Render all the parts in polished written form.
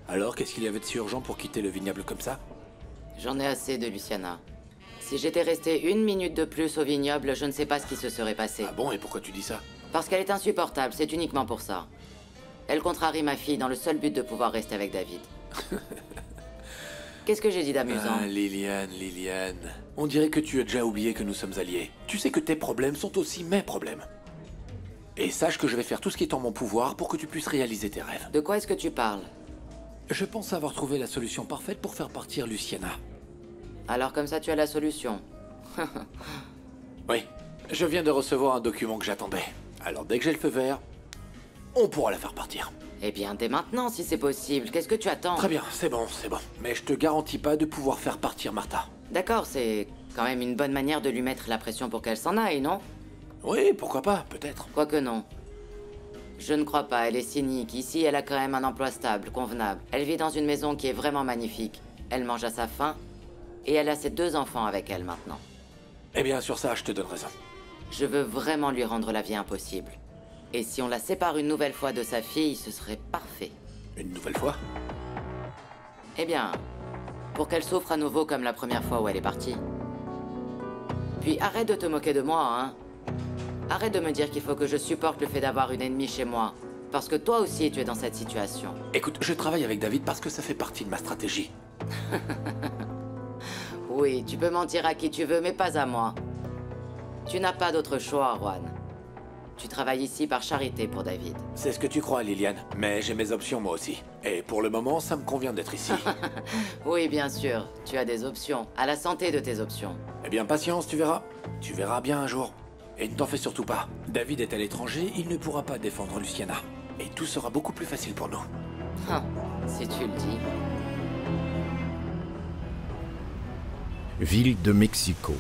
Alors, qu'est-ce qu'il y avait de si urgent pour quitter le vignoble comme ça? J'en ai assez de Luciana. Si j'étais resté 1 minute de plus au vignoble, je ne sais pas ce qui se serait passé. Ah bon, et pourquoi tu dis ça? Parce qu'elle est insupportable, c'est uniquement pour ça. Elle contrarie ma fille dans le seul but de pouvoir rester avec David. Qu'est-ce que j'ai dit d'amusant? Ah, Liliane... On dirait que tu as déjà oublié que nous sommes alliés. Tu sais que tes problèmes sont aussi mes problèmes. Et sache que je vais faire tout ce qui est en mon pouvoir pour que tu puisses réaliser tes rêves. De quoi est-ce que tu parles? Je pense avoir trouvé la solution parfaite pour faire partir Luciana. Alors comme ça tu as la solution. Oui, je viens de recevoir un document que j'attendais. Alors dès que j'ai le feu vert, on pourra la faire partir. Eh bien dès maintenant si c'est possible, qu'est-ce que tu attends? Très bien, c'est bon. Mais je te garantis pas de pouvoir faire partir Martha. D'accord, c'est quand même une bonne manière de lui mettre la pression pour qu'elle s'en aille, non? Oui, pourquoi pas, peut-être. Quoique non. Je ne crois pas, elle est cynique. Ici, elle a quand même un emploi stable, convenable. Elle vit dans une maison qui est vraiment magnifique. Elle mange à sa faim, et elle a ses 2 enfants avec elle maintenant. Eh bien, sur ça, je te donne raison. Je veux vraiment lui rendre la vie impossible. Et si on la sépare une nouvelle fois de sa fille, ce serait parfait. Une nouvelle fois? Eh bien, pour qu'elle souffre à nouveau comme la première fois où elle est partie. Puis arrête de te moquer de moi, hein. Arrête de me dire qu'il faut que je supporte le fait d'avoir une ennemie chez moi. Parce que toi aussi, tu es dans cette situation. Écoute, je travaille avec David parce que ça fait partie de ma stratégie. Oui, tu peux mentir à qui tu veux, mais pas à moi. Tu n'as pas d'autre choix, Juan. Tu travailles ici par charité pour David. C'est ce que tu crois, Liliane. Mais j'ai mes options, moi aussi. Et pour le moment, ça me convient d'être ici. Oui, bien sûr. Tu as des options. À la santé de tes options. Eh bien, patience, tu verras. Tu verras bien un jour. Et ne t'en fais surtout pas. David est à l'étranger, il ne pourra pas défendre Luciana. Et tout sera beaucoup plus facile pour nous. Si tu le dis. Ville de Mexico.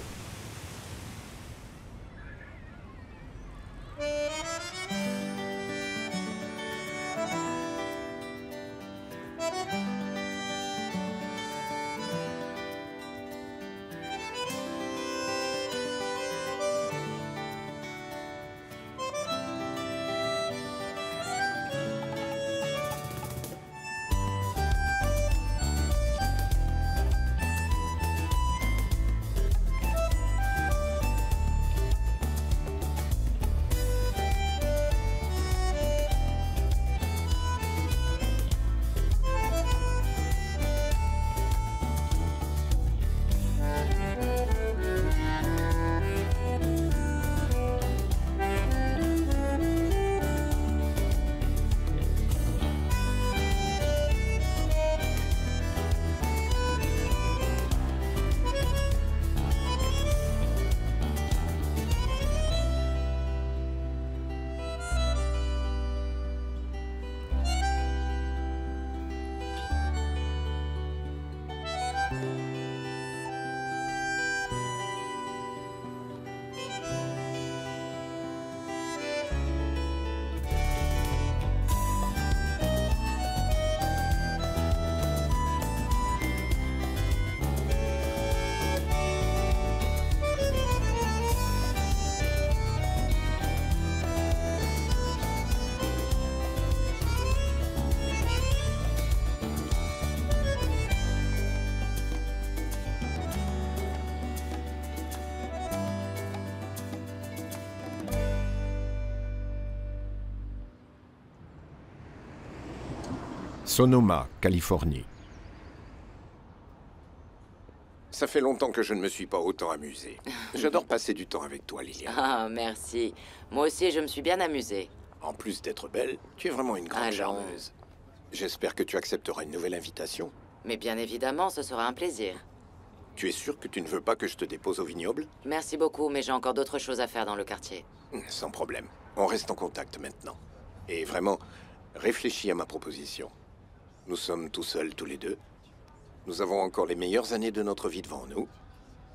Sonoma, Californie. Ça fait longtemps que je ne me suis pas autant amusé. J'adore passer du temps avec toi, Liliane. Ah, merci. Moi aussi, je me suis bien amusée. En plus d'être belle, tu es vraiment une grande Allons. charmeuse. J'espère que tu accepteras une nouvelle invitation. Mais bien évidemment, ce sera un plaisir. Tu es sûr que tu ne veux pas que je te dépose au vignoble? Merci beaucoup, mais j'ai encore d'autres choses à faire dans le quartier. Sans problème. On reste en contact maintenant. Et vraiment, réfléchis à ma proposition. Nous sommes tout seuls, tous les deux. Nous avons encore les meilleures années de notre vie devant nous.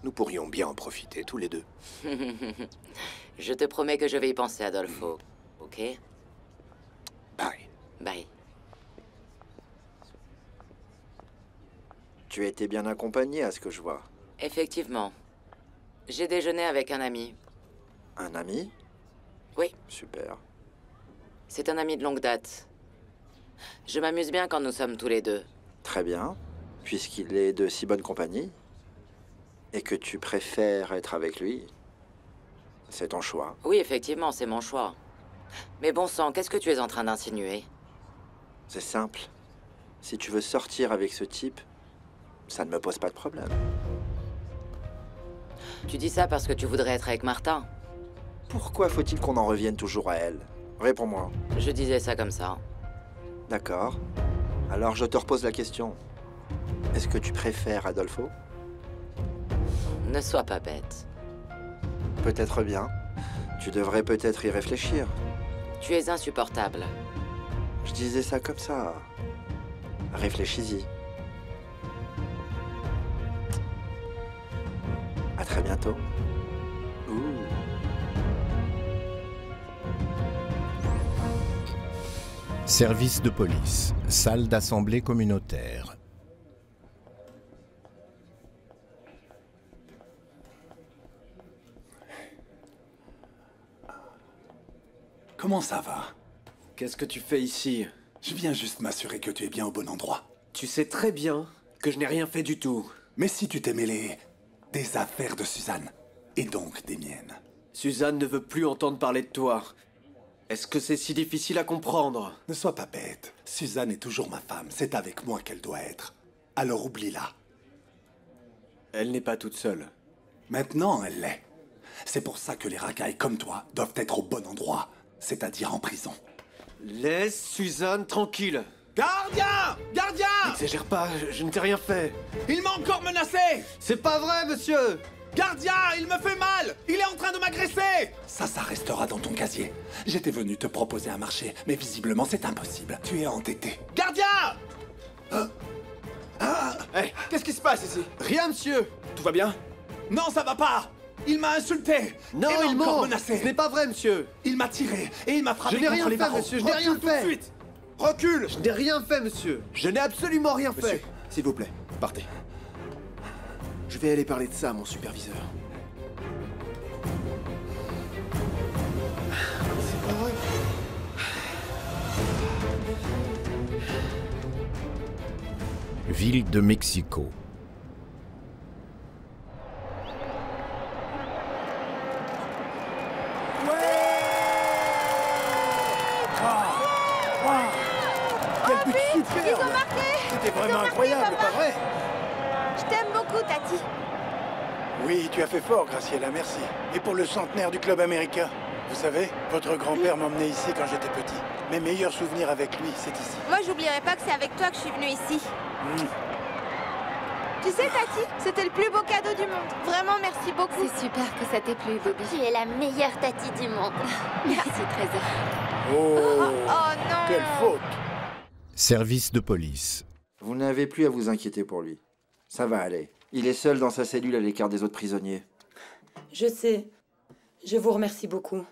Nous pourrions bien en profiter, tous les deux. Je te promets que je vais y penser, Adolfo. Ok? Bye. Bye. Tu as été bien accompagné à ce que je vois. Effectivement. J'ai déjeuné avec un ami. Un ami? Oui, Super. c'est un ami de longue date. Je m'amuse bien quand nous sommes tous les deux. Très bien. Puisqu'il est de si bonne compagnie, et que tu préfères être avec lui, c'est ton choix. Oui, effectivement, c'est mon choix. Mais bon sang, qu'est-ce que tu es en train d'insinuer? C'est simple. Si tu veux sortir avec ce type, ça ne me pose pas de problème. Tu dis ça parce que tu voudrais être avec Martin. Pourquoi faut-il qu'on en revienne toujours à elle? Réponds-moi. Je disais ça comme ça. D'accord. Alors je te repose la question. Est-ce que tu préfères Adolfo? Ne sois pas bête. Peut-être bien. Tu devrais peut-être y réfléchir. Tu es insupportable. Je disais ça comme ça. Réfléchis-y. À très bientôt. Ouh. Service de police. Salle d'assemblée communautaire. Comment ça va? Qu'est-ce que tu fais ici? Je viens juste m'assurer que tu es bien au bon endroit. Tu sais très bien que je n'ai rien fait du tout. Mais si tu t'es mêlé des affaires de Suzanne, et donc des miennes. Suzanne ne veut plus entendre parler de toi. Est-ce que c'est si difficile à comprendre? Ne sois pas bête. Suzanne est toujours ma femme. C'est avec moi qu'elle doit être. Alors oublie-la. Elle n'est pas toute seule. Maintenant, elle l'est. C'est pour ça que les racailles comme toi doivent être au bon endroit, c'est-à-dire en prison. Laisse Suzanne tranquille. Gardien! Gardien! N'exagère pas, je ne t'ai rien fait. Il m'a encore menacé! C'est pas vrai, monsieur! Gardien! Il me fait mal! Il est en train de m'agresser! Ça restera dans ton casier. J'étais venu te proposer un marché, mais visiblement c'est impossible. Tu es endetté. Gardien! Hé, qu'est-ce qui se passe ici? Rien, monsieur! Tout va bien? Non, ça va pas! Il m'a insulté! Non, et il m'a encore ment! menacé! Ce n'est pas vrai, monsieur! Il m'a tiré et il m'a frappé Je n'ai contre rien les fait, barreaux. monsieur, je n'ai rien Recule tout de fait! suite! Recule! Je n'ai rien fait, monsieur! Je n'ai absolument rien fait! Monsieur, s'il vous plaît, partez. Je vais aller parler de ça à mon superviseur. C'est pas vrai. Ville de Mexico. Quel but super! Ils ont marqué! C'était vraiment incroyable, pas vrai? Je t'aime beaucoup, Tati. Oui, tu as fait fort, Graciela, merci. Et pour le centenaire du Club Américain, vous savez, votre grand-père m'emmenait ici quand j'étais petit. Mes meilleurs souvenirs avec lui, c'est ici. Moi, j'oublierai pas que c'est avec toi que je suis venue ici. Tu sais, Tati, c'était le plus beau cadeau du monde. Vraiment, merci beaucoup. C'est super que ça t'ait plu, Bobby. Tu es la meilleure Tati du monde. Merci, Trésor. Oh, non! quelle faute! Service de police. Vous n'avez plus à vous inquiéter pour lui. Ça va aller. Il est seul dans sa cellule à l'écart des autres prisonniers. Je sais. Je vous remercie beaucoup.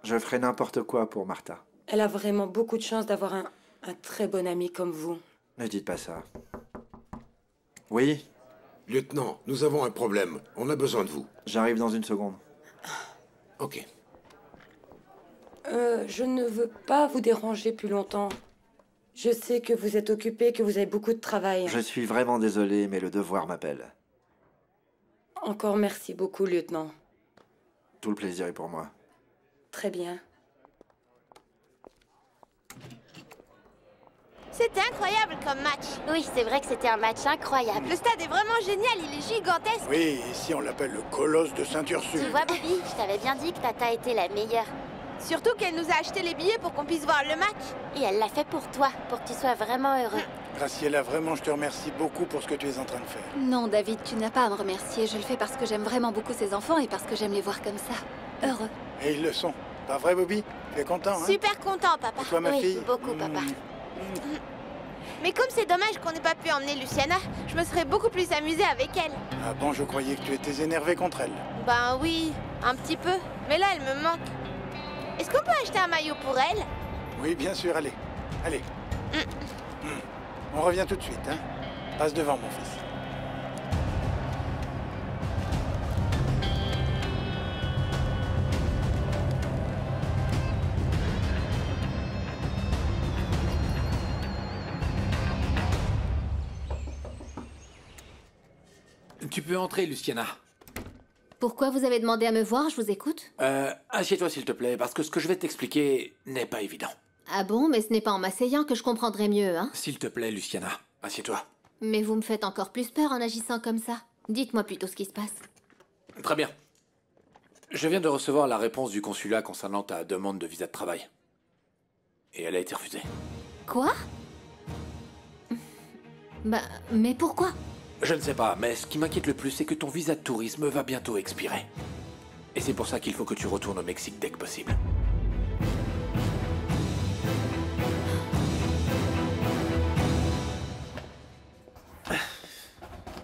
Je ferai n'importe quoi pour Martha. Elle a vraiment beaucoup de chance d'avoir un très bon ami comme vous. Ne dites pas ça. Oui, Lieutenant, nous avons un problème. On a besoin de vous. j'arrive dans une seconde. Ok. Je ne veux pas vous déranger plus longtemps. Je sais que vous êtes occupé, que vous avez beaucoup de travail. Je suis vraiment désolé, mais le devoir m'appelle. Encore merci beaucoup, lieutenant. Tout le plaisir est pour moi. Très bien. C'était incroyable comme match. Oui, c'est vrai que c'était un match incroyable. Le stade est vraiment génial, il est gigantesque. Oui, ici on l'appelle le colosse de Tu Saint-Ursule. vois, Bobby, je t'avais bien dit que Tata était la meilleure. Surtout qu'elle nous a acheté les billets pour qu'on puisse voir le match. Et elle l'a fait pour toi, pour que tu sois vraiment heureux. Graciela, vraiment, je te remercie beaucoup pour ce que tu es en train de faire. Non, David, tu n'as pas à me remercier. Je le fais parce que j'aime vraiment beaucoup ces enfants et parce que j'aime les voir comme ça. Heureux. Et ils le sont. Pas vrai, Bobby? Tu es content, hein? Super content, papa. Et toi, ma fille? beaucoup, papa. Mais comme c'est dommage qu'on n'ait pas pu emmener Luciana, je me serais beaucoup plus amusée avec elle. Ah bon, je croyais que tu étais énervé contre elle. Ben oui, un petit peu. Mais là, elle me manque. Est-ce qu'on peut acheter un maillot pour elle? Oui, bien sûr, allez. Allez. On revient tout de suite, hein? Passe devant, mon fils. Tu peux entrer, Luciana. Pourquoi vous avez demandé à me voir? Je vous écoute. Assieds-toi s'il te plaît, parce que ce que je vais t'expliquer n'est pas évident. Ah bon, mais ce n'est pas en m'asseyant que je comprendrai mieux, hein? S'il te plaît, Luciana, assieds-toi. Mais vous me faites encore plus peur en agissant comme ça. Dites-moi plutôt ce qui se passe. Très bien. Je viens de recevoir la réponse du consulat concernant ta demande de visa de travail. Et elle a été refusée. Quoi? Bah, mais pourquoi? Je ne sais pas, mais ce qui m'inquiète le plus, c'est que ton visa de tourisme va bientôt expirer. Et c'est pour ça qu'il faut que tu retournes au Mexique dès que possible.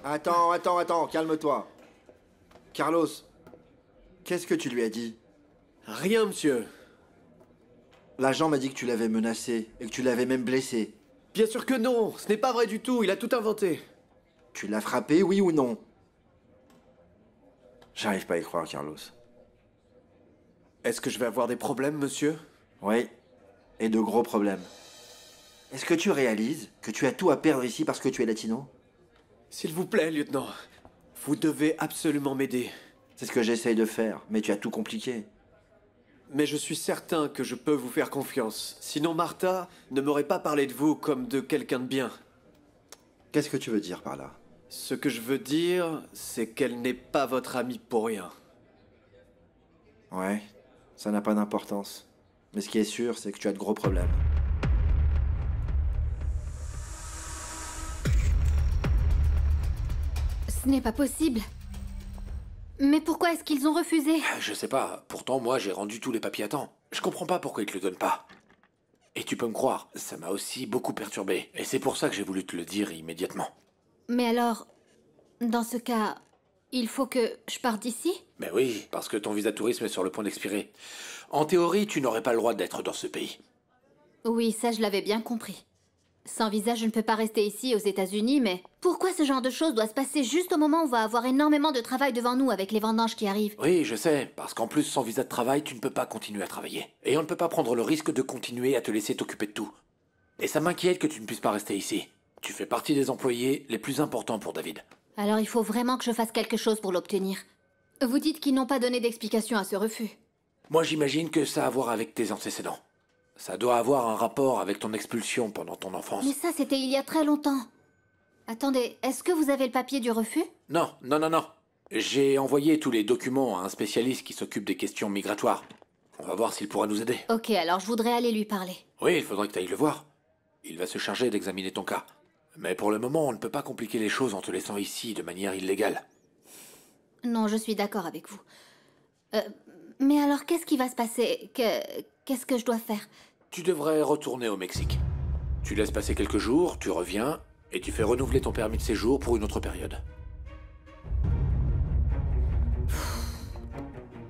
Attends, calme-toi. Carlos, qu'est-ce que tu lui as dit? Rien, monsieur. L'agent m'a dit que tu l'avais menacé et que tu l'avais même blessé. Bien sûr que non, ce n'est pas vrai du tout, il a tout inventé. Tu l'as frappé, oui ou non? J'arrive pas à y croire, Carlos. Est-ce que je vais avoir des problèmes, monsieur? Oui, et de gros problèmes. Est-ce que tu réalises que tu as tout à perdre ici parce que tu es latino? S'il vous plaît, lieutenant. Vous devez absolument m'aider. C'est ce que j'essaye de faire, mais tu as tout compliqué. Mais je suis certain que je peux vous faire confiance. Sinon, Martha ne m'aurait pas parlé de vous comme de quelqu'un de bien. Qu'est-ce que tu veux dire par là? Ce que je veux dire, c'est qu'elle n'est pas votre amie pour rien. Ouais, ça n'a pas d'importance. Mais ce qui est sûr, c'est que tu as de gros problèmes. Ce n'est pas possible. Mais pourquoi est-ce qu'ils ont refusé? Je sais pas. Pourtant, moi, j'ai rendu tous les papiers à temps. Je comprends pas pourquoi ils te le donnent pas. Et tu peux me croire, ça m'a aussi beaucoup perturbé. Et c'est pour ça que j'ai voulu te le dire immédiatement. Mais alors, dans ce cas, il faut que je parte d'ici? Mais oui, parce que ton visa de tourisme est sur le point d'expirer. En théorie, tu n'aurais pas le droit d'être dans ce pays. Oui, ça je l'avais bien compris. Sans visa, je ne peux pas rester ici aux États-Unis, mais pourquoi ce genre de choses doit se passer juste au moment où on va avoir énormément de travail devant nous avec les vendanges qui arrivent? Oui, je sais, parce qu'en plus, sans visa de travail, tu ne peux pas continuer à travailler. Et on ne peut pas prendre le risque de continuer à te laisser t'occuper de tout. Et ça m'inquiète que tu ne puisses pas rester ici. Tu fais partie des employés les plus importants pour David. Alors il faut vraiment que je fasse quelque chose pour l'obtenir. Vous dites qu'ils n'ont pas donné d'explication à ce refus. Moi, j'imagine que ça a à voir avec tes antécédents. Ça doit avoir un rapport avec ton expulsion pendant ton enfance. Mais ça, c'était il y a très longtemps. Attendez, est-ce que vous avez le papier du refus? Non. J'ai envoyé tous les documents à un spécialiste qui s'occupe des questions migratoires. On va voir s'il pourra nous aider. Ok, alors je voudrais aller lui parler. Oui, il faudrait que tu ailles le voir. Il va se charger d'examiner ton cas. Mais pour le moment, on ne peut pas compliquer les choses en te laissant ici de manière illégale. Non, je suis d'accord avec vous. Mais alors, qu'est-ce qui va se passer? Qu'est-ce que je dois faire? Tu devrais retourner au Mexique. Tu laisses passer quelques jours, tu reviens, et tu fais renouveler ton permis de séjour pour une autre période.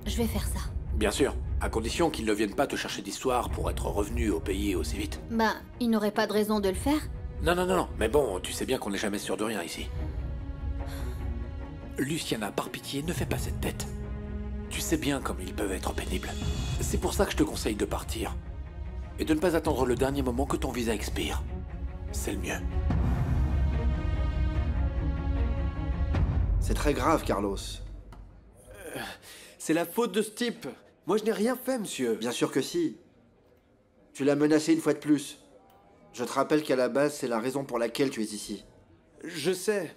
Je vais faire ça. Bien sûr, à condition qu'ils ne viennent pas te chercher d'histoire pour être revenu au pays aussi vite. Bah, ils n'auraient pas de raison de le faire. Non, mais bon, tu sais bien qu'on n'est jamais sûr de rien ici. Luciana, par pitié, ne fais pas cette tête. Tu sais bien comme ils peuvent être pénibles. C'est pour ça que je te conseille de partir. Et de ne pas attendre le dernier moment que ton visa expire. C'est le mieux. C'est très grave, Carlos. C'est la faute de ce type. Moi, je n'ai rien fait, monsieur. Bien sûr que si. Tu l'as menacé une fois de plus. Je te rappelle qu'à la base, c'est la raison pour laquelle tu es ici. Je sais,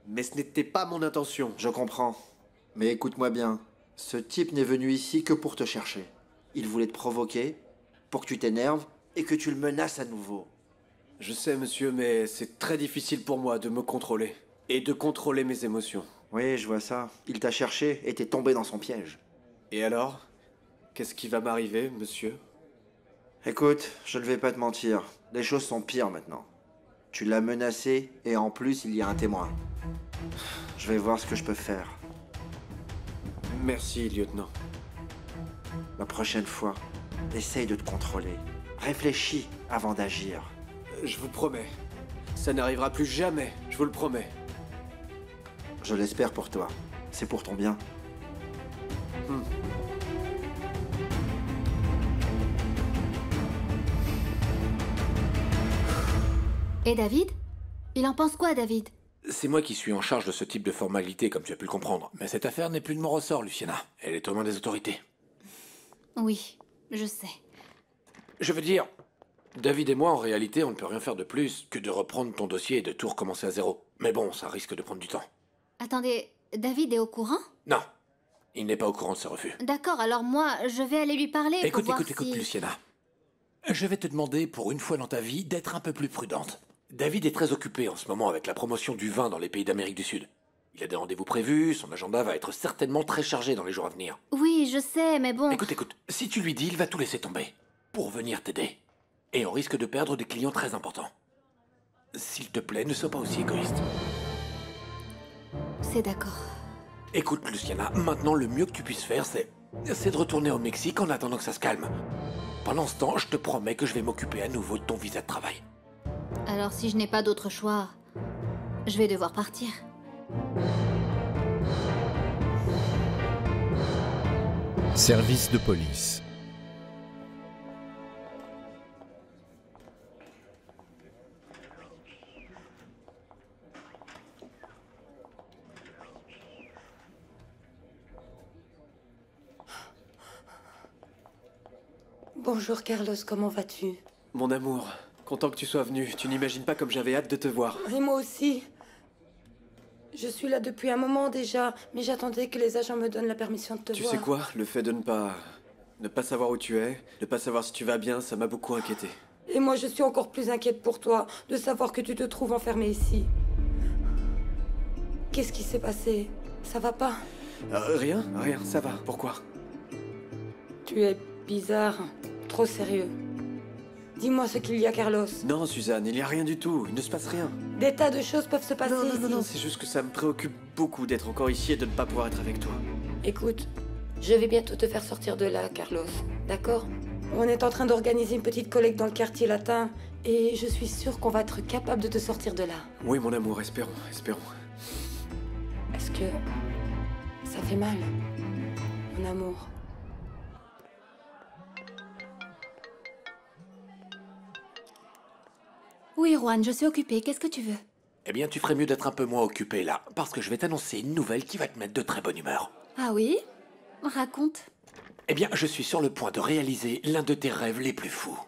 mais ce n'était pas mon intention. Je comprends. Mais écoute-moi bien. Ce type n'est venu ici que pour te chercher. Il voulait te provoquer, pour que tu t'énerves et que tu le menaces à nouveau. Je sais, monsieur, mais c'est très difficile pour moi de me contrôler. Et de contrôler mes émotions. Oui, je vois ça. Il t'a cherché et t'es tombé dans son piège. Et alors? Qu'est-ce qui va m'arriver, monsieur? Écoute, je ne vais pas te mentir. Les choses sont pires maintenant. Tu l'as menacé et en plus, il y a un témoin. Je vais voir ce que je peux faire. Merci, lieutenant. La prochaine fois, essaye de te contrôler. Réfléchis avant d'agir. Je vous promets. Ça n'arrivera plus jamais, je vous le promets. Je l'espère pour toi. C'est pour ton bien. Et David? Il en pense quoi, David? C'est moi qui suis en charge de ce type de formalité, comme tu as pu le comprendre. Mais cette affaire n'est plus de mon ressort, Luciana. Elle est aux mains des autorités. Oui, je sais. Je veux dire, David et moi, en réalité, on ne peut rien faire de plus que de reprendre ton dossier et de tout recommencer à zéro. Mais bon, ça risque de prendre du temps. Attendez, David est au courant? Non, il n'est pas au courant de ses refus. D'accord, alors moi, je vais aller lui parler pour voir si... Écoute, Luciana. Je vais te demander, pour une fois dans ta vie, d'être un peu plus prudente. David est très occupé en ce moment avec la promotion du vin dans les pays d'Amérique du Sud. Il a des rendez-vous prévus, son agenda va être certainement très chargé dans les jours à venir. Oui, je sais, mais bon... Écoute, si tu lui dis, il va tout laisser tomber. Pour venir t'aider. Et on risque de perdre des clients très importants. S'il te plaît, ne sois pas aussi égoïste. C'est d'accord. Écoute, Luciana, maintenant le mieux que tu puisses faire, c'est de retourner au Mexique en attendant que ça se calme. Pendant ce temps, je te promets que je vais m'occuper à nouveau de ton visa de travail. Alors si je n'ai pas d'autre choix, je vais devoir partir. Service de police. Bonjour Carlos, comment vas-tu? Mon amour, content que tu sois venu. Tu n'imagines pas comme j'avais hâte de te voir. Et moi aussi. Je suis là depuis un moment déjà, mais j'attendais que les agents me donnent la permission de te voir. Tu sais quoi? Le fait de ne pas savoir où tu es, ne pas savoir si tu vas bien, ça m'a beaucoup inquiété. Et moi, je suis encore plus inquiète pour toi, de savoir que tu te trouves enfermé ici. Qu'est-ce qui s'est passé? Ça va pas? Rien, ça va. Pourquoi? Tu es bizarre, trop sérieux. Dis-moi ce qu'il y a, Carlos. Non, Suzanne, il n'y a rien du tout. Il ne se passe rien. Des tas de choses peuvent se passer ici. Non, c'est juste que ça me préoccupe beaucoup d'être encore ici et de ne pas pouvoir être avec toi. Écoute, je vais bientôt te faire sortir de là, Carlos. D'accord? On est en train d'organiser une petite collecte dans le quartier latin et je suis sûre qu'on va être capable de te sortir de là. Oui, mon amour, espérons. Est-ce que ça fait mal, mon amour? Oui, Juan, je suis occupée. Qu'est-ce que tu veux? Eh bien, tu ferais mieux d'être un peu moins occupé là, parce que je vais t'annoncer une nouvelle qui va te mettre de très bonne humeur. Ah oui? Raconte. Eh bien, je suis sur le point de réaliser l'un de tes rêves les plus fous.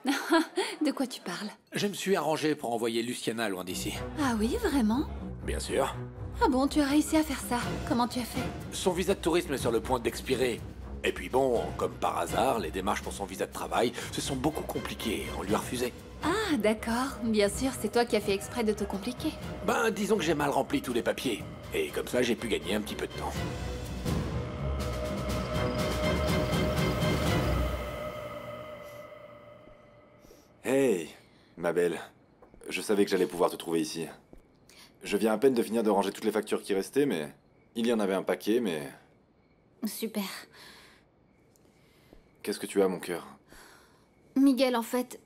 De quoi tu parles? Je me suis arrangé pour envoyer Luciana loin d'ici. Ah oui, vraiment? Bien sûr. Ah bon, tu as réussi à faire ça. Comment tu as fait? Son visa de tourisme est sur le point d'expirer. Et puis bon, comme par hasard, les démarches pour son visa de travail se sont beaucoup compliquées. On lui a refusé. Ah, d'accord. Bien sûr, c'est toi qui as fait exprès de te compliquer. Ben, disons que j'ai mal rempli tous les papiers. Et comme ça, j'ai pu gagner un petit peu de temps. Hey, ma belle. Je savais que j'allais pouvoir te trouver ici. Je viens à peine de finir de ranger toutes les factures qui restaient, mais... Il y en avait un paquet, mais... Super. Qu'est-ce que tu as, mon cœur? Miguel, en fait...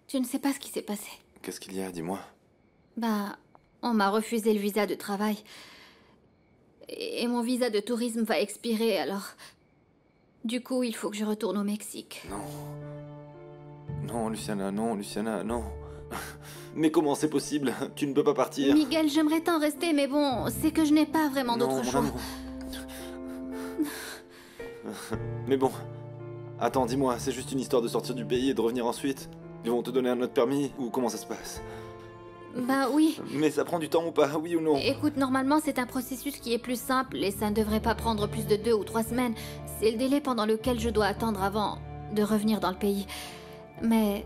Tu ne sais pas ce qui s'est passé. Qu'est-ce qu'il y a, dis-moi. Bah, on m'a refusé le visa de travail. Et mon visa de tourisme va expirer, alors... Du coup, il faut que je retourne au Mexique. Non, Luciana, non. Mais comment c'est possible? Tu ne peux pas partir. Miguel, j'aimerais tant rester, mais bon, c'est que je n'ai pas vraiment d'autre choix. Mais bon... Attends, dis-moi, c'est juste une histoire de sortir du pays et de revenir ensuite? Ils vont te donner un autre permis, ou comment ça se passe? Bah oui. Mais ça prend du temps ou pas, oui ou non? Écoute, normalement c'est un processus qui est plus simple et ça ne devrait pas prendre plus de 2 ou 3 semaines. C'est le délai pendant lequel je dois attendre avant de revenir dans le pays. Mais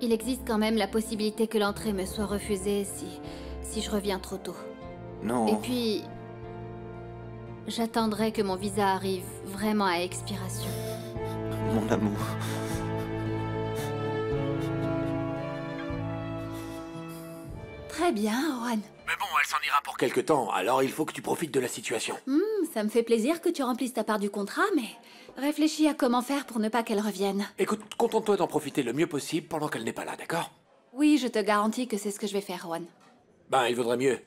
il existe quand même la possibilité que l'entrée me soit refusée si je reviens trop tôt. Non. Et puis... j'attendrai que mon visa arrive vraiment à expiration. Mon amour. Très bien, Juan. Mais bon, elle s'en ira pour quelque temps, alors il faut que tu profites de la situation. Ça me fait plaisir que tu remplisses ta part du contrat, mais réfléchis à comment faire pour ne pas qu'elle revienne. Écoute, contente-toi d'en profiter le mieux possible pendant qu'elle n'est pas là, d'accord? Oui, je te garantis que c'est ce que je vais faire, Juan. Ben, il vaudrait mieux.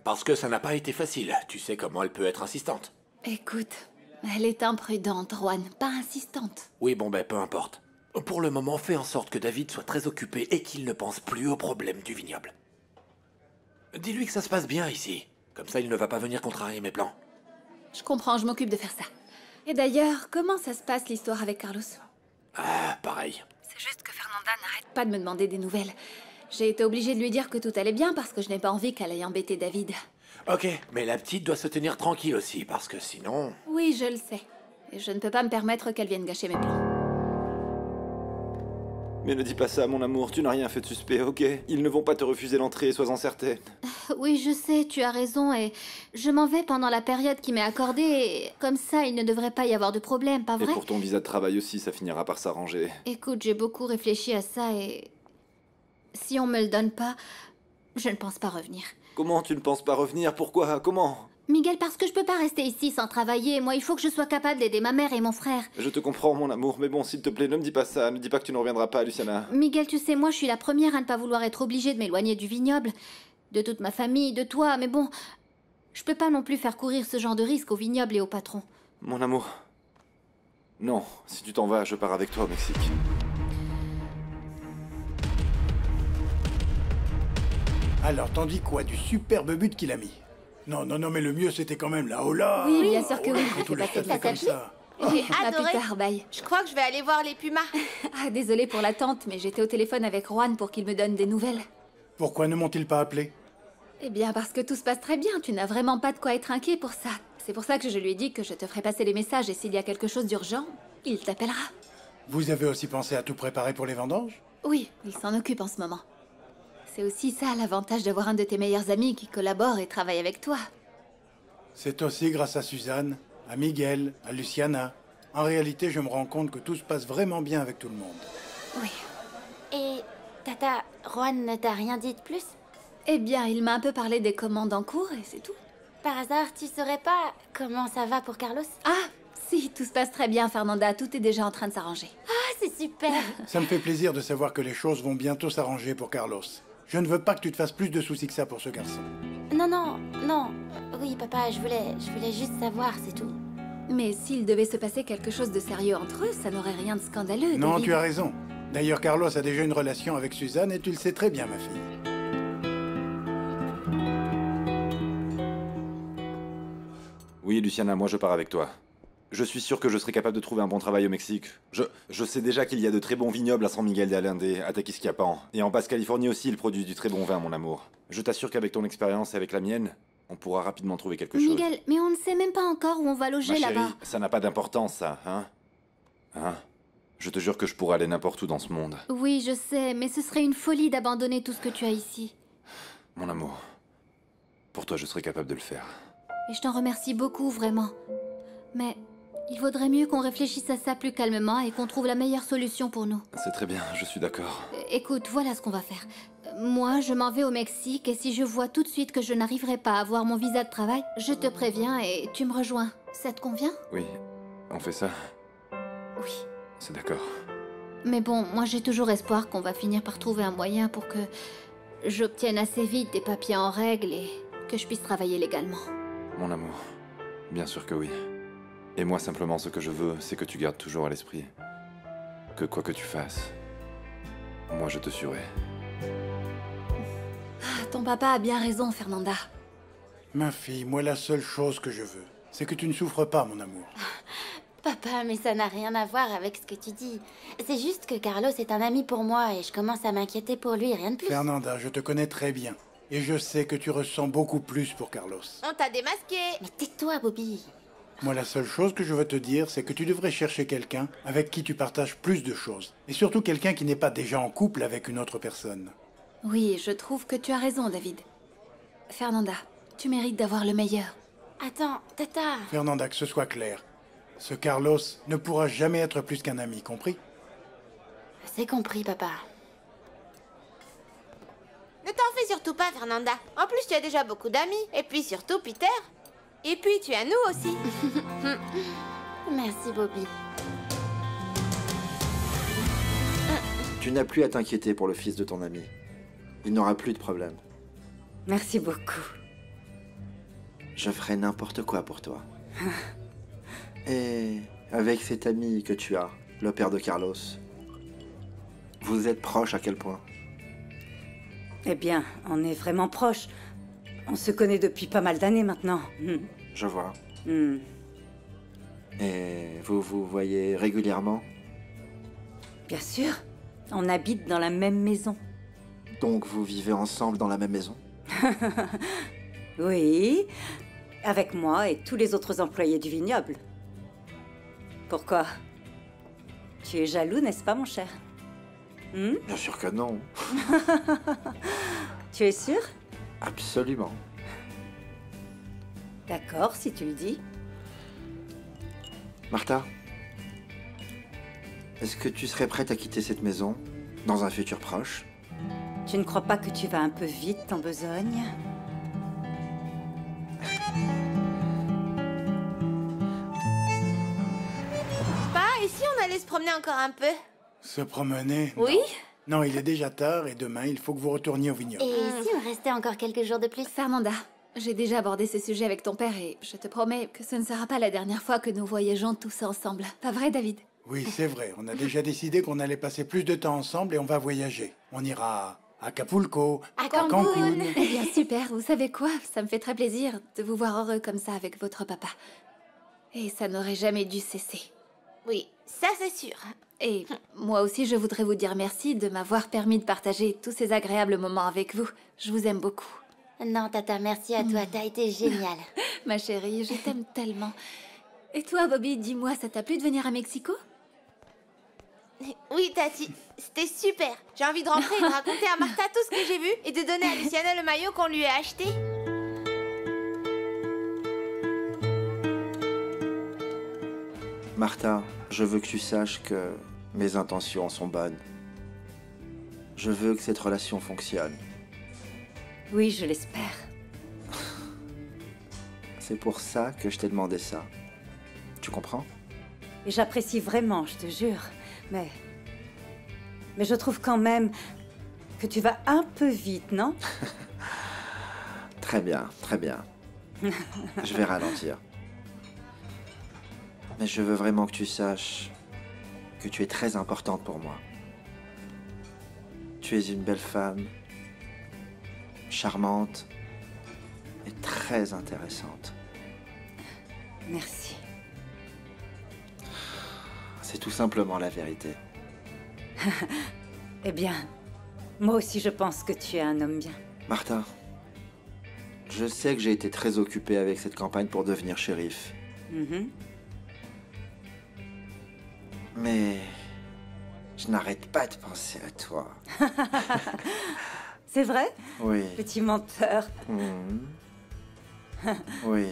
Parce que ça n'a pas été facile. Tu sais comment elle peut être insistante. Écoute, elle est imprudente, Juan, pas insistante. Oui, bon ben, peu importe. Pour le moment, fais en sorte que David soit très occupé et qu'il ne pense plus au problème du vignoble. Dis-lui que ça se passe bien ici. Comme ça, il ne va pas venir contrarier mes plans. Je comprends, je m'occupe de faire ça. Et d'ailleurs, comment ça se passe l'histoire avec Carlos? Ah, pareil. C'est juste que Fernanda n'arrête pas de me demander des nouvelles. J'ai été obligée de lui dire que tout allait bien parce que je n'ai pas envie qu'elle aille embêter David. Ok, mais la petite doit se tenir tranquille aussi, parce que sinon... Oui, je le sais. Et je ne peux pas me permettre qu'elle vienne gâcher mes plans. Mais ne dis pas ça, mon amour, tu n'as rien fait de suspect, ok? Ils ne vont pas te refuser l'entrée, sois-en certaine. Oui, je sais, tu as raison, et je m'en vais pendant la période qui m'est accordée, et comme ça, il ne devrait pas y avoir de problème, pas vrai? Et pour ton visa de travail aussi, ça finira par s'arranger. Écoute, j'ai beaucoup réfléchi à ça, et... si on me le donne pas, je ne pense pas revenir. Comment tu ne penses pas revenir? Pourquoi? Comment? Miguel, parce que je peux pas rester ici sans travailler. Moi, il faut que je sois capable d'aider ma mère et mon frère. Je te comprends, mon amour, mais bon, s'il te plaît, ne me dis pas ça. Ne dis pas que tu ne reviendras pas, Luciana. Miguel, tu sais, moi, je suis la première à ne pas vouloir être obligée de m'éloigner du vignoble, de toute ma famille, de toi, mais bon, je peux pas non plus faire courir ce genre de risque au vignoble et au patron. Mon amour. Non, si tu t'en vas, je pars avec toi au Mexique. Alors, t'en dis quoi du superbe but qu'il a mis? Non, mais le mieux, c'était quand même là. Oh là! Oui, bien sûr que oui. Quand tout le stade fait comme ça. Oui, à Adoré. plus tard, bye. Je crois que je vais aller voir les pumas. Ah, désolée pour l'attente, mais j'étais au téléphone avec Juan pour qu'il me donne des nouvelles. Pourquoi ne m'ont-ils pas appelé? Eh bien, parce que tout se passe très bien. Tu n'as vraiment pas de quoi être inquiet pour ça. C'est pour ça que je lui ai dit que je te ferai passer les messages et s'il y a quelque chose d'urgent, il t'appellera. Vous avez aussi pensé à tout préparer pour les vendanges? Oui, il s'en occupe en ce moment. C'est aussi ça l'avantage d'avoir un de tes meilleurs amis qui collabore et travaille avec toi. C'est aussi grâce à Suzanne, à Miguel, à Luciana. En réalité, je me rends compte que tout se passe vraiment bien avec tout le monde. Oui. Et Tata, Juan ne t'a rien dit de plus? Eh bien, il m'a un peu parlé des commandes en cours et c'est tout. Par hasard, tu saurais pas comment ça va pour Carlos? Ah, si, tout se passe très bien, Fernanda. Tout est déjà en train de s'arranger. Ah, c'est super! Ça me fait plaisir de savoir que les choses vont bientôt s'arranger pour Carlos. Je ne veux pas que tu te fasses plus de soucis que ça pour ce garçon. Non. Oui, papa, je voulais juste savoir, c'est tout. Mais s'il devait se passer quelque chose de sérieux entre eux, ça n'aurait rien de scandaleux, Non, David. tu as raison. D'ailleurs, Carlos a déjà une relation avec Suzanne et tu le sais très bien, ma fille. Oui, Luciana, moi je pars avec toi. Je suis sûr que je serai capable de trouver un bon travail au Mexique. Je sais déjà qu'il y a de très bons vignobles à San Miguel de Allende, à Tequisquiapan. Et en Basse-Californie aussi, ils produisent du très bon vin, mon amour. Je t'assure qu'avec ton expérience et avec la mienne, on pourra rapidement trouver quelque chose. Miguel, mais on ne sait même pas encore où on va loger Ma chérie, là-bas. ça n'a pas d'importance, ça, hein? Hein? Je te jure que je pourrais aller n'importe où dans ce monde. Oui, je sais, mais ce serait une folie d'abandonner tout ce que tu as ici. Mon amour, pour toi, je serais capable de le faire. Et je t'en remercie beaucoup, vraiment. Mais il vaudrait mieux qu'on réfléchisse à ça plus calmement et qu'on trouve la meilleure solution pour nous. C'est très bien, je suis d'accord. Écoute, voilà ce qu'on va faire. Moi, je m'en vais au Mexique et si je vois tout de suite que je n'arriverai pas à avoir mon visa de travail, je te préviens et tu me rejoins. Ça te convient? Oui, on fait ça? Oui. C'est d'accord. Mais bon, moi j'ai toujours espoir qu'on va finir par trouver un moyen pour que j'obtienne assez vite des papiers en règle et que je puisse travailler légalement. Mon amour, bien sûr que oui. Et moi, simplement, ce que je veux, c'est que tu gardes toujours à l'esprit que quoi que tu fasses, moi je te suivrai. Ah, ton papa a bien raison, Fernanda. Ma fille, moi la seule chose que je veux, c'est que tu ne souffres pas, mon amour. Papa, mais ça n'a rien à voir avec ce que tu dis. C'est juste que Carlos est un ami pour moi et je commence à m'inquiéter pour lui, rien de plus. Fernanda, je te connais très bien. Et je sais que tu ressens beaucoup plus pour Carlos. On t'a démasqué. Mais tais-toi, Bobby. Moi, la seule chose que je veux te dire, c'est que tu devrais chercher quelqu'un avec qui tu partages plus de choses. Et surtout quelqu'un qui n'est pas déjà en couple avec une autre personne. Oui, je trouve que tu as raison, David. Fernanda, tu mérites d'avoir le meilleur. Attends, Tata. Fernanda, que ce soit clair. Ce Carlos ne pourra jamais être plus qu'un ami, compris? C'est compris, papa. Ne t'en fais surtout pas, Fernanda. En plus, tu as déjà beaucoup d'amis. Et puis surtout, Peter. Et puis, tu as nous aussi. Merci, Bobby. Tu n'as plus à t'inquiéter pour le fils de ton ami. Il n'aura plus de problème. Merci beaucoup. Je ferai n'importe quoi pour toi. Et avec cet ami que tu as, le père de Carlos, vous êtes proches à quel point? Eh bien, on est vraiment proches. On se connaît depuis pas mal d'années maintenant. Je vois. Hmm. Et vous vous voyez régulièrement? Bien sûr. On habite dans la même maison. Donc vous vivez ensemble dans la même maison? Oui. Avec moi et tous les autres employés du vignoble. Pourquoi? Tu es jaloux, n'est-ce pas, mon cher? Bien sûr que non. Tu es sûr? Absolument. D'accord, si tu le dis. Martha, est-ce que tu serais prête à quitter cette maison dans un futur proche? Tu ne crois pas que tu vas un peu vite en besogne? Pas, et si on allait se promener encore un peu? Se promener? Oui? Non, il est déjà tard et demain, il faut que vous retourniez au vignoble. Et si on restait encore quelques jours de plus? Fernanda, j'ai déjà abordé ce sujet avec ton père et je te promets que ce ne sera pas la dernière fois que nous voyageons tous ensemble. Pas vrai, David? Oui, c'est vrai. On a déjà décidé qu'on allait passer plus de temps ensemble et on va voyager. On ira à Acapulco, À Cancun. Eh bien, super. Vous savez quoi? Ça me fait très plaisir de vous voir heureux comme ça avec votre papa. Et ça n'aurait jamais dû cesser. Oui, ça c'est sûr. Et moi aussi, je voudrais vous dire merci de m'avoir permis de partager tous ces agréables moments avec vous. Je vous aime beaucoup. Non, Tata, merci à toi. T'as été géniale. Ma chérie, je t'aime tellement. Et toi, Bobby, dis-moi, ça t'a plu de venir à Mexico? Oui, Tati, c'était super. J'ai envie de rentrer et de raconter à Martha tout ce que j'ai vu et de donner à Luciana le maillot qu'on lui a acheté. Martha, je veux que tu saches que mes intentions sont bonnes. Je veux que cette relation fonctionne. Oui, je l'espère. C'est pour ça que je t'ai demandé ça. Tu comprends? Et j'apprécie vraiment, je te jure. Mais je trouve quand même que tu vas un peu vite, non? Très bien, très bien. Je vais ralentir. Mais je veux vraiment que tu saches que tu es très importante pour moi. Tu es une belle femme, charmante et très intéressante. Merci. C'est tout simplement la vérité. Eh bien, moi aussi je pense que tu es un homme bien. Martha, je sais que j'ai été très occupé avec cette campagne pour devenir shérif. Mais je n'arrête pas de penser à toi. C'est vrai? Oui. Petit menteur. Oui.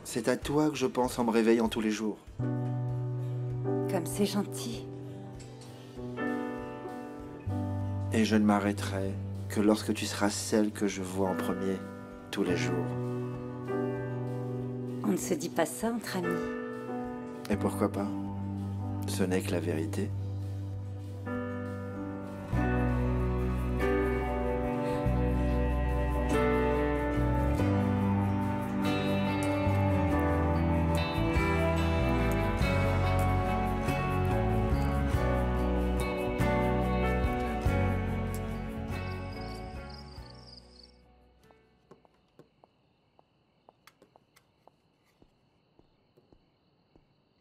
C'est à toi que je pense en me réveillant tous les jours. Comme c'est gentil. Et je ne m'arrêterai que lorsque tu seras celle que je vois en premier tous les jours. On ne se dit pas ça entre amis. Et pourquoi pas? Ce n'est que la vérité.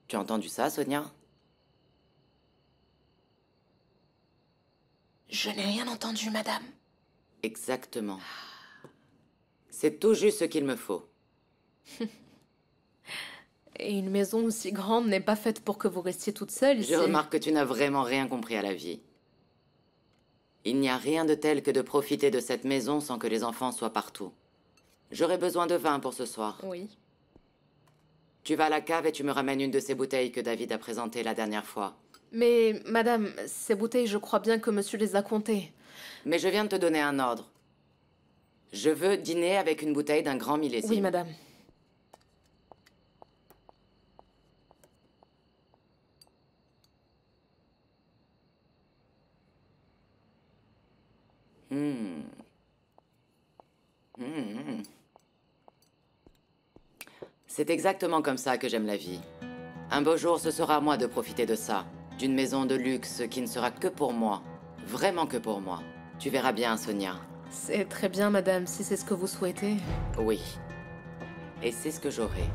Tu as entendu ça, Sonia? Je n'ai rien entendu, madame. Exactement. C'est tout juste ce qu'il me faut. Et une maison aussi grande n'est pas faite pour que vous restiez toute seule ici. Je remarque que tu n'as vraiment rien compris à la vie. Il n'y a rien de tel que de profiter de cette maison sans que les enfants soient partout. J'aurais besoin de vin pour ce soir. Oui. Tu vas à la cave et tu me ramènes une de ces bouteilles que David a présentées la dernière fois. Mais, madame, ces bouteilles, je crois bien que monsieur les a comptées. Mais je viens de te donner un ordre. Je veux dîner avec une bouteille d'un grand millésime. Oui, madame. C'est exactement comme ça que j'aime la vie. Un beau jour, ce sera à moi de profiter de ça. D'une maison de luxe qui ne sera que pour moi. Vraiment que pour moi. Tu verras bien, Sonia. C'est très bien, madame, si c'est ce que vous souhaitez. Oui. Et c'est ce que j'aurai.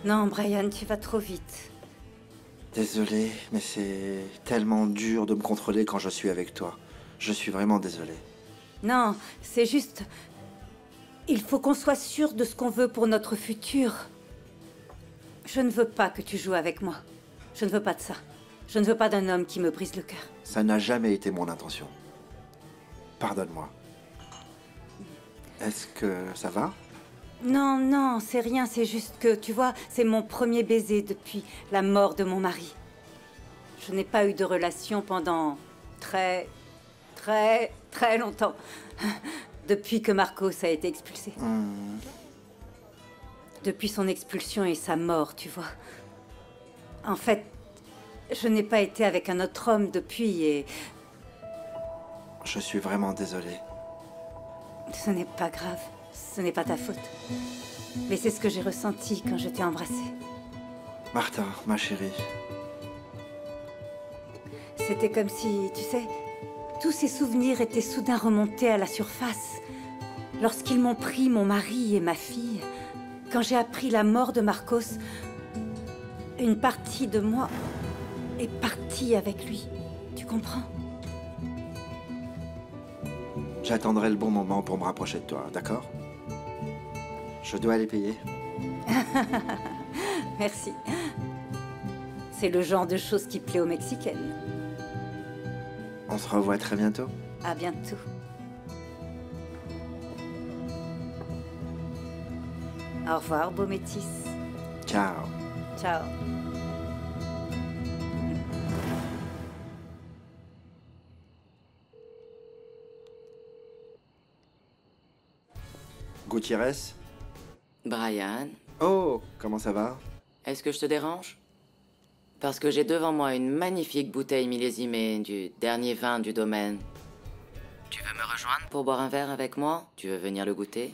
Non, Brian, tu vas trop vite. Désolé, mais c'est tellement dur de me contrôler quand je suis avec toi. Je suis vraiment désolé. Non, c'est juste... Il faut qu'on soit sûr de ce qu'on veut pour notre futur. Je ne veux pas que tu joues avec moi. Je ne veux pas de ça. Je ne veux pas d'un homme qui me brise le cœur. Ça n'a jamais été mon intention. Pardonne-moi. Est-ce que ça va? Non, non, c'est rien, c'est juste que, tu vois, c'est mon premier baiser depuis la mort de mon mari. Je n'ai pas eu de relation pendant très longtemps. Depuis que Marcos a été expulsé. Depuis son expulsion et sa mort, tu vois. En fait, je n'ai pas été avec un autre homme depuis et... Je suis vraiment désolé. Ce n'est pas grave. Ce n'est pas ta faute. Mais c'est ce que j'ai ressenti quand je t'ai embrassée. Martha, ma chérie. C'était comme si, tu sais, tous ces souvenirs étaient soudain remontés à la surface. Lorsqu'ils m'ont pris mon mari et ma fille, quand j'ai appris la mort de Marcos, une partie de moi est partie avec lui. Tu comprends? J'attendrai le bon moment pour me rapprocher de toi, d'accord? Je dois aller payer. Merci. C'est le genre de choses qui plaît aux Mexicaines. On se revoit très bientôt. À bientôt. Au revoir, beau métis. Ciao. Ciao. Gutiérrez? Brian? Oh, comment ça va? Est-ce que je te dérange? Parce que j'ai devant moi une magnifique bouteille millésimée du dernier vin du domaine. Tu veux me rejoindre pour boire un verre avec moi? Tu veux venir le goûter?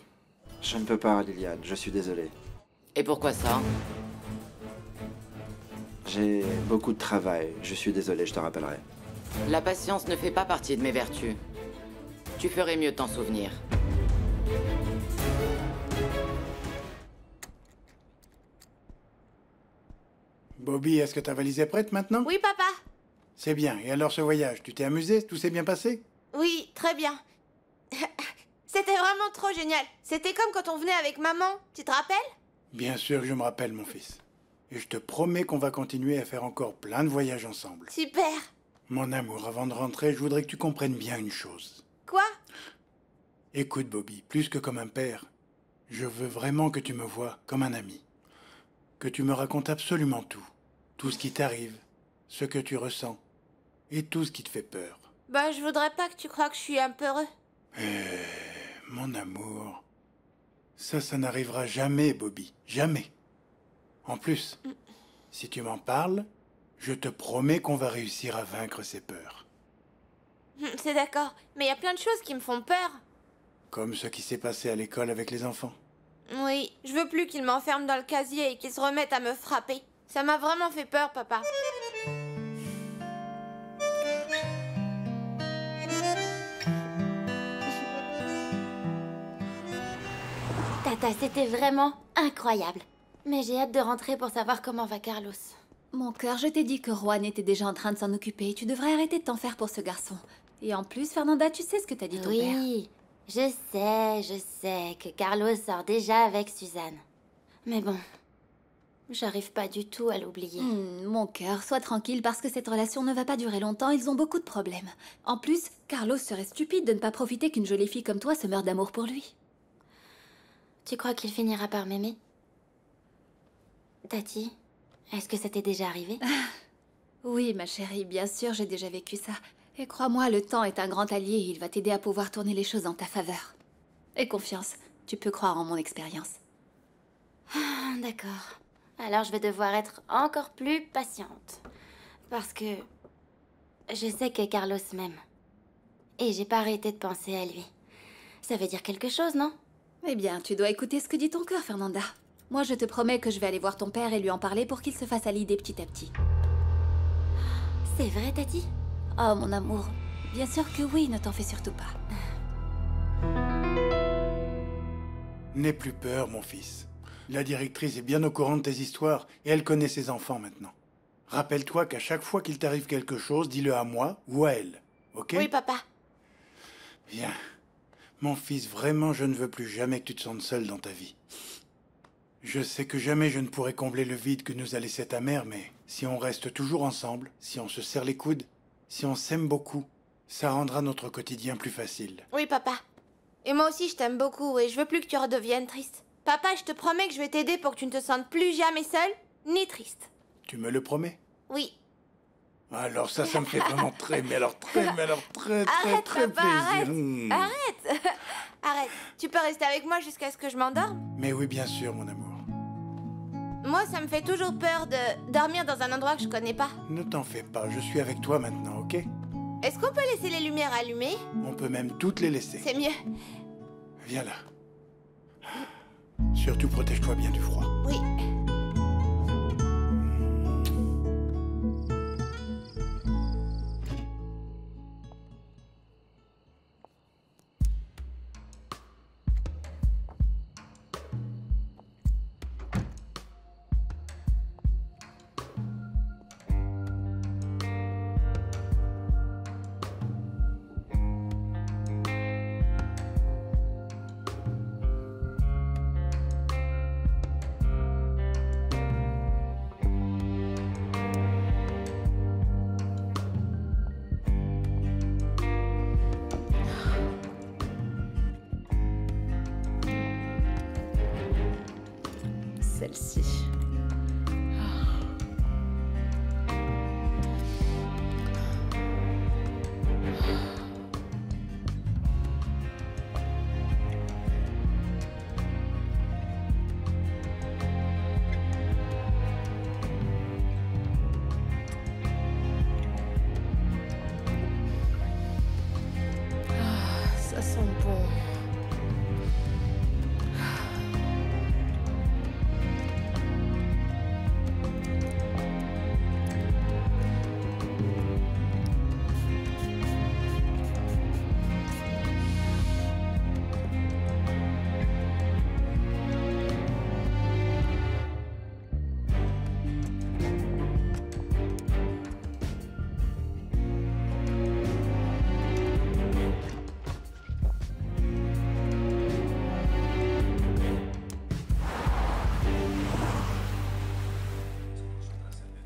Je ne peux pas, Liliane, je suis désolé. Et pourquoi ça? J'ai beaucoup de travail, je suis désolé, je te rappellerai. La patience ne fait pas partie de mes vertus. Tu ferais mieux de t'en souvenir. Bobby, est-ce que ta valise est prête maintenant? Oui, papa. C'est bien. Et alors ce voyage, tu t'es amusé? Tout s'est bien passé? Oui, très bien. C'était vraiment trop génial. C'était comme quand on venait avec maman. Tu te rappelles? Bien sûr que je me rappelle, mon fils. Et je te promets qu'on va continuer à faire encore plein de voyages ensemble. Super. Mon amour, avant de rentrer, je voudrais que tu comprennes bien une chose. Quoi? Écoute, Bobby, plus que comme un père, je veux vraiment que tu me vois comme un ami. Que tu me racontes absolument tout. Tout ce qui t'arrive, ce que tu ressens, et tout ce qui te fait peur. Bah, je voudrais pas que tu crois que je suis un peu heureux. Mon amour, ça n'arrivera jamais, Bobby. Jamais. En plus, si tu m'en parles, je te promets qu'on va réussir à vaincre ces peurs. C'est d'accord, mais il y a plein de choses qui me font peur. Comme ce qui s'est passé à l'école avec les enfants. Oui, je veux plus qu'ils m'enferment dans le casier et qu'ils se remettent à me frapper. Ça m'a vraiment fait peur, papa. Tata, c'était vraiment incroyable. Mais j'ai hâte de rentrer pour savoir comment va Carlos. Mon cœur, je t'ai dit que Juan était déjà en train de s'en occuper. Tu devrais arrêter de t'en faire pour ce garçon. Et en plus, Fernanda, tu sais ce que t'as dit ton père. Oui, je sais que Carlos sort déjà avec Suzanne. Mais bon, j'arrive pas du tout à l'oublier. Mon cœur, sois tranquille parce que cette relation ne va pas durer longtemps, ils ont beaucoup de problèmes. En plus, Carlos serait stupide de ne pas profiter qu'une jolie fille comme toi se meure d'amour pour lui. Tu crois qu'il finira par m'aimer? Tati, est-ce que ça t'est déjà arrivé? Oui, ma chérie, bien sûr, j'ai déjà vécu ça. Et crois-moi, le temps est un grand allié et il va t'aider à pouvoir tourner les choses en ta faveur. Aie confiance, tu peux croire en mon expérience. Ah, d'accord. Alors je vais devoir être encore plus patiente. Parce que je sais que Carlos m'aime. Et j'ai pas arrêté de penser à lui. Ça veut dire quelque chose, non? Eh bien, tu dois écouter ce que dit ton cœur, Fernanda. Moi, je te promets que je vais aller voir ton père et lui en parler pour qu'il se fasse à l'idée petit à petit. C'est vrai, Tati? Oh, mon amour. Bien sûr que oui, ne t'en fais surtout pas. N'aie plus peur, mon fils. La directrice est bien au courant de tes histoires et elle connaît ses enfants maintenant. Rappelle-toi qu'à chaque fois qu'il t'arrive quelque chose, dis-le à moi ou à elle, ok? Oui, papa. Bien. Mon fils, vraiment, je ne veux plus jamais que tu te sentes seul dans ta vie. Je sais que jamais je ne pourrai combler le vide que nous a laissé ta mère, mais si on reste toujours ensemble, si on se serre les coudes, si on s'aime beaucoup, ça rendra notre quotidien plus facile. Oui, papa. Et moi aussi, je t'aime beaucoup et je veux plus que tu redeviennes triste. Papa, je te promets que je vais t'aider pour que tu ne te sentes plus jamais seul, ni triste. Tu me le promets? Oui. Alors ça me fait vraiment très Arrête, très papa, plaisir. Arrête. Arrête. Tu peux rester avec moi jusqu'à ce que je m'endorme? Mais oui, bien sûr, mon amour. Moi, ça me fait toujours peur de dormir dans un endroit que je connais pas. Ne t'en fais pas, je suis avec toi maintenant, ok? Est-ce qu'on peut laisser les lumières allumées? On peut même toutes les laisser. C'est mieux. Viens là. Surtout protège-toi bien du froid. Oui. Celle-ci. Ça sent bon.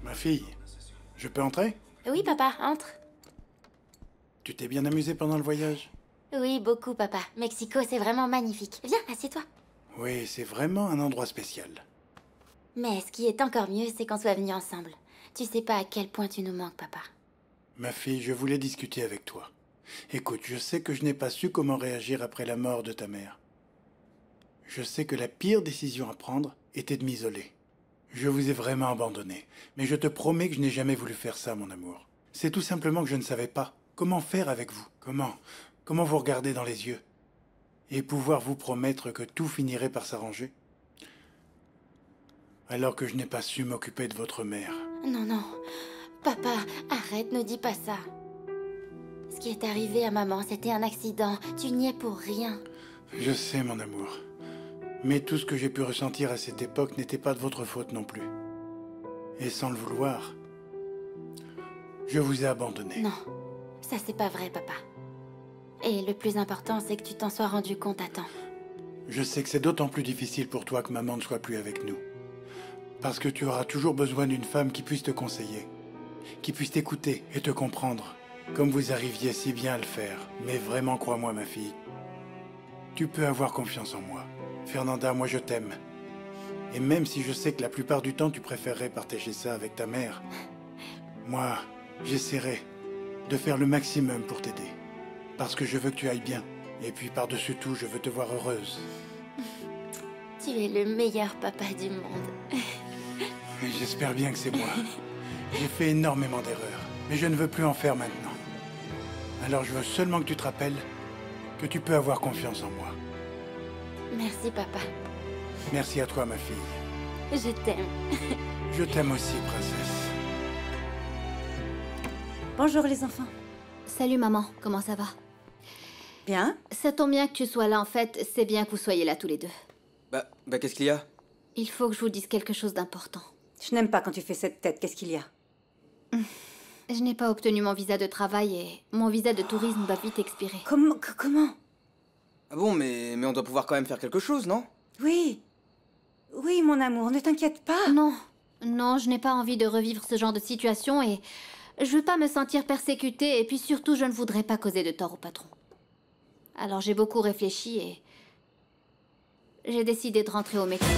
Ma fille, je peux entrer? Oui, papa, entre. Tu t'es bien amusée pendant le voyage? Oui, beaucoup, papa. Mexico, c'est vraiment magnifique. Viens, assieds-toi. Oui, c'est vraiment un endroit spécial. Mais ce qui est encore mieux, c'est qu'on soit venus ensemble. Tu sais pas à quel point tu nous manques, papa. Ma fille, je voulais discuter avec toi. Écoute, je sais que je n'ai pas su comment réagir après la mort de ta mère. Je sais que la pire décision à prendre était de m'isoler. Je vous ai vraiment abandonné, mais je te promets que je n'ai jamais voulu faire ça, mon amour. C'est tout simplement que je ne savais pas comment faire avec vous, comment vous regarder dans les yeux, et pouvoir vous promettre que tout finirait par s'arranger, alors que je n'ai pas su m'occuper de votre mère. Non, non. Papa, arrête, ne dis pas ça. Ce qui est arrivé à maman, c'était un accident. Tu n'y es pour rien. Je sais, mon amour. Mais tout ce que j'ai pu ressentir à cette époque n'était pas de votre faute non plus. Et sans le vouloir, je vous ai abandonné. Non, ça c'est pas vrai, papa. Et le plus important, c'est que tu t'en sois rendu compte à temps. Je sais que c'est d'autant plus difficile pour toi que maman ne soit plus avec nous. Parce que tu auras toujours besoin d'une femme qui puisse te conseiller, qui puisse t'écouter et te comprendre, comme vous arriviez si bien à le faire. Mais vraiment, crois-moi, ma fille, tu peux avoir confiance en moi. Fernanda, moi je t'aime. Et même si je sais que la plupart du temps tu préférerais partager ça avec ta mère, moi, j'essaierai de faire le maximum pour t'aider. Parce que je veux que tu ailles bien. Et puis par-dessus tout, je veux te voir heureuse. Tu es le meilleur papa du monde. Mais j'espère bien que c'est moi. J'ai fait énormément d'erreurs, mais je ne veux plus en faire maintenant. Alors je veux seulement que tu te rappelles que tu peux avoir confiance en moi. Merci, papa. Merci à toi, ma fille. Je t'aime. Je t'aime aussi, princesse. Bonjour les enfants. Salut maman, comment ça va? Bien. Ça tombe bien que tu sois là en fait, c'est bien que vous soyez là tous les deux. Bah qu'est-ce qu'il y a? Il faut que je vous dise quelque chose d'important. Je n'aime pas quand tu fais cette tête, qu'est-ce qu'il y a? Je n'ai pas obtenu mon visa de travail et mon visa de tourisme va vite expirer. Comment? Ah bon, mais on doit pouvoir quand même faire quelque chose, non? Oui. Oui, mon amour, ne t'inquiète pas. Non, non, je n'ai pas envie de revivre ce genre de situation et je veux pas me sentir persécutée et puis surtout je ne voudrais pas causer de tort au patron. Alors j'ai beaucoup réfléchi et j'ai décidé de rentrer au Mexique.